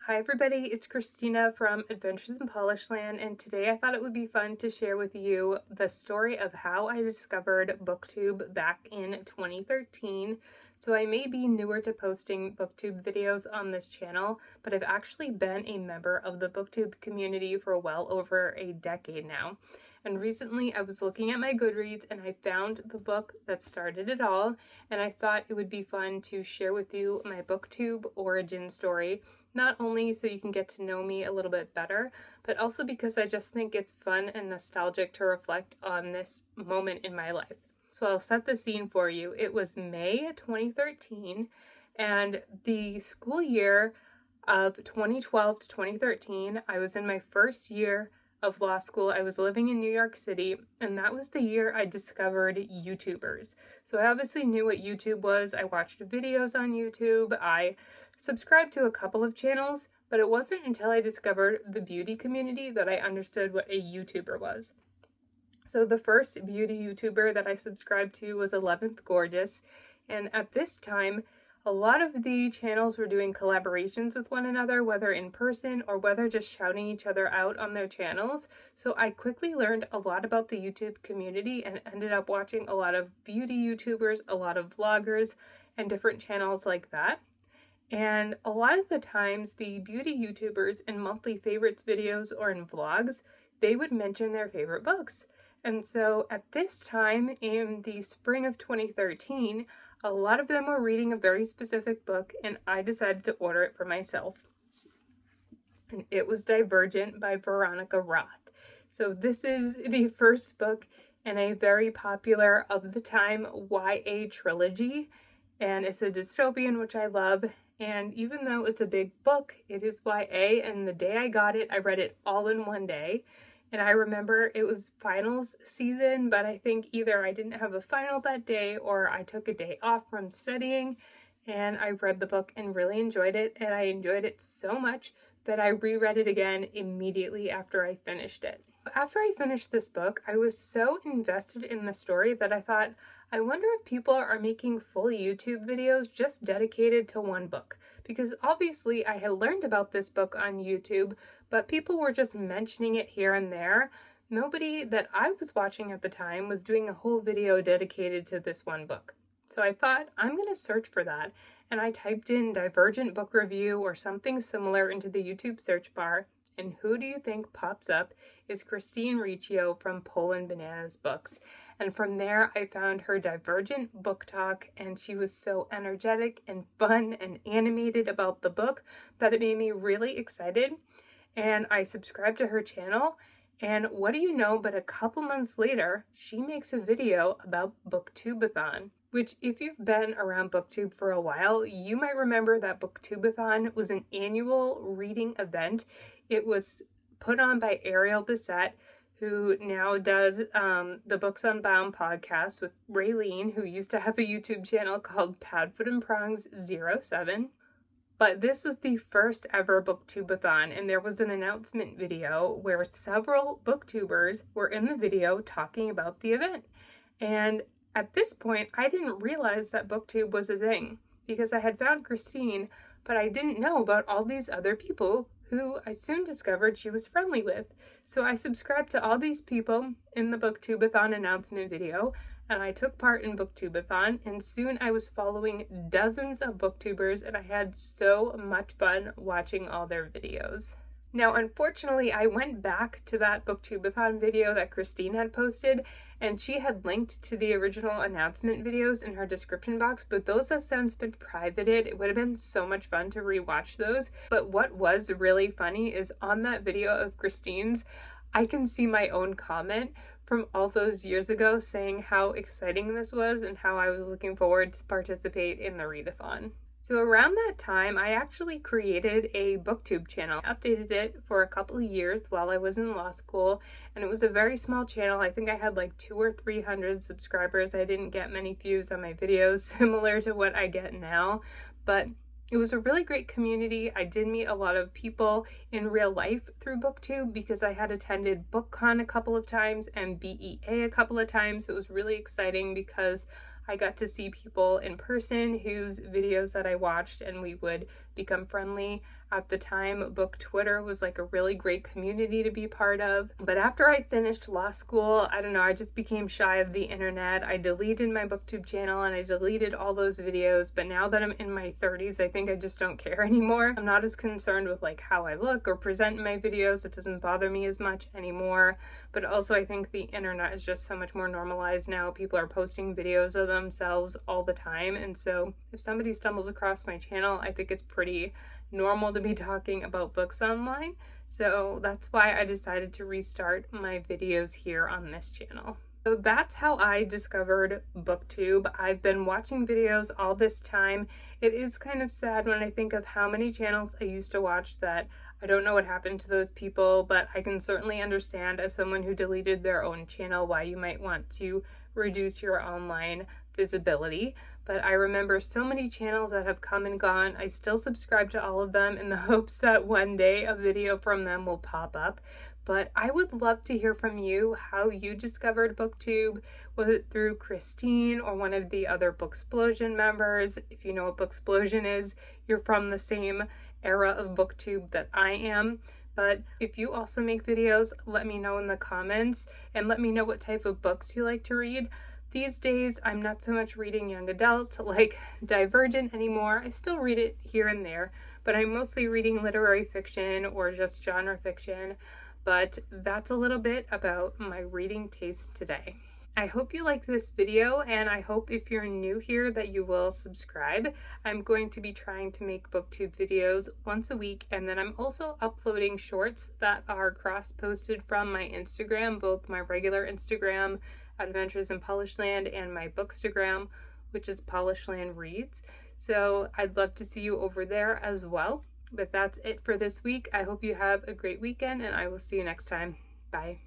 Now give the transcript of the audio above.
Hi everybody, it's Christina from Adventures in Polishland, and today I thought it would be fun to share with you the story of how I discovered BookTube back in 2013. So I may be newer to posting BookTube videos on this channel, but I've actually been a member of the BookTube community for well over a decade now. And recently I was looking at my Goodreads and I found the book that started it all, and I thought it would be fun to share with you my BookTube origin story. Not only so you can get to know me a little bit better, but also because I just think it's fun and nostalgic to reflect on this moment in my life. So I'll set the scene for you. It was May 2013, and the school year of 2012 to 2013, I was in my first year of law school. I was living in New York City, and that was the year I discovered YouTubers. So I obviously knew what YouTube was. I watched videos on YouTube. I subscribed to a couple of channels, but it wasn't until I discovered the beauty community that I understood what a YouTuber was. So the first beauty YouTuber that I subscribed to was 11th Gorgeous, and at this time, a lot of the channels were doing collaborations with one another, whether in person or whether just shouting each other out on their channels. So I quickly learned a lot about the YouTube community and ended up watching a lot of beauty YouTubers, a lot of vloggers, and different channels like that. And a lot of the times, the beauty YouTubers in monthly favorites videos or in vlogs, they would mention their favorite books. And so at this time in the spring of 2013, a lot of them were reading a very specific book, and I decided to order it for myself. And it was Divergent by Veronica Roth. So this is the first book in a very popular, of the time, YA trilogy. And it's a dystopian, which I love. And even though it's a big book, it is YA, and the day I got it, I read it all in one day. And I remember it was finals season, but I think either I didn't have a final that day or I took a day off from studying, and I read the book and really enjoyed it. And I enjoyed it so much that I reread it again immediately after I finished it. After I finished this book, I was so invested in the story that I thought, I wonder if people are making full YouTube videos just dedicated to one book. Because obviously I had learned about this book on YouTube, but people were just mentioning it here and there. Nobody that I was watching at the time was doing a whole video dedicated to this one book. So I thought, I'm going to search for that. And I typed in Divergent book review or something similar into the YouTube search bar. And who do you think pops up is Christine Riccio from Poland Bananas Books. And from there, I found her Divergent book talk, and she was so energetic and fun and animated about the book that it made me really excited. And I subscribed to her channel, and what do you know, but a couple months later, she makes a video about BookTubeathon, which if you've been around BookTube for a while, you might remember that BookTubeathon was an annual reading event. It was put on by Ariel Bissett, who now does the Books Unbound podcast with Raylene, who used to have a YouTube channel called Padfoot and Prongs 07. But this was the first ever BookTubeathon, and there was an announcement video where several booktubers were in the video talking about the event. And at this point, I didn't realize that BookTube was a thing, because I had found Christine, but I didn't know about all these other people who I soon discovered she was friendly with. So I subscribed to all these people in the BookTubeathon announcement video, and I took part in BookTubeathon, and soon I was following dozens of booktubers, and I had so much fun watching all their videos. Now, unfortunately, I went back to that BookTubeathon video that Christine had posted, and she had linked to the original announcement videos in her description box, but those have since been privated. It would have been so much fun to rewatch those. But what was really funny is on that video of Christine's, I can see my own comment from all those years ago saying how exciting this was and how I was looking forward to participate in the readathon. So around that time, I actually created a BookTube channel. I updated it for a couple of years while I was in law school, and it was a very small channel. I think I had like 200 or 300 subscribers. I didn't get many views on my videos, similar to what I get now, but it was a really great community. I did meet a lot of people in real life through BookTube because I had attended BookCon a couple of times and BEA a couple of times. It was really exciting because I got to see people in person whose videos that I watched, and we would become friendly. At the time, book Twitter was like a really great community to be part of. But after I finished law school, I don't know, I just became shy of the internet. I deleted my BookTube channel and I deleted all those videos. But now that I'm in my 30s, I think I just don't care anymore. I'm not as concerned with like how I look or present in my videos. It doesn't bother me as much anymore. But also I think the internet is just so much more normalized now. People are posting videos of themselves all the time. And so if somebody stumbles across my channel, I think it's pretty normal to be talking about books online. So that's why I decided to restart my videos here on this channel. So that's how I discovered BookTube. I've been watching videos all this time. It is kind of sad when I think of how many channels I used to watch that I don't know what happened to those people, but I can certainly understand as someone who deleted their own channel why you might want to reduce your online visibility. But I remember so many channels that have come and gone. I still subscribe to all of them in the hopes that one day a video from them will pop up. But I would love to hear from you how you discovered BookTube. Was it through Christine or one of the other Booksplosion members? If you know what Booksplosion is, you're from the same era of BookTube that I am. But if you also make videos, let me know in the comments and let me know what type of books you like to read. These days, I'm not so much reading young adult like Divergent anymore. I still read it here and there, but I'm mostly reading literary fiction or just genre fiction. But that's a little bit about my reading taste today. I hope you like this video, and I hope if you're new here that you will subscribe. I'm going to be trying to make BookTube videos once a week, and then I'm also uploading shorts that are cross-posted from my Instagram, both my regular Instagram, Adventures in Polishland, and my Bookstagram, which is Polishland Reads. So I'd love to see you over there as well. But that's it for this week. I hope you have a great weekend, and I will see you next time. Bye.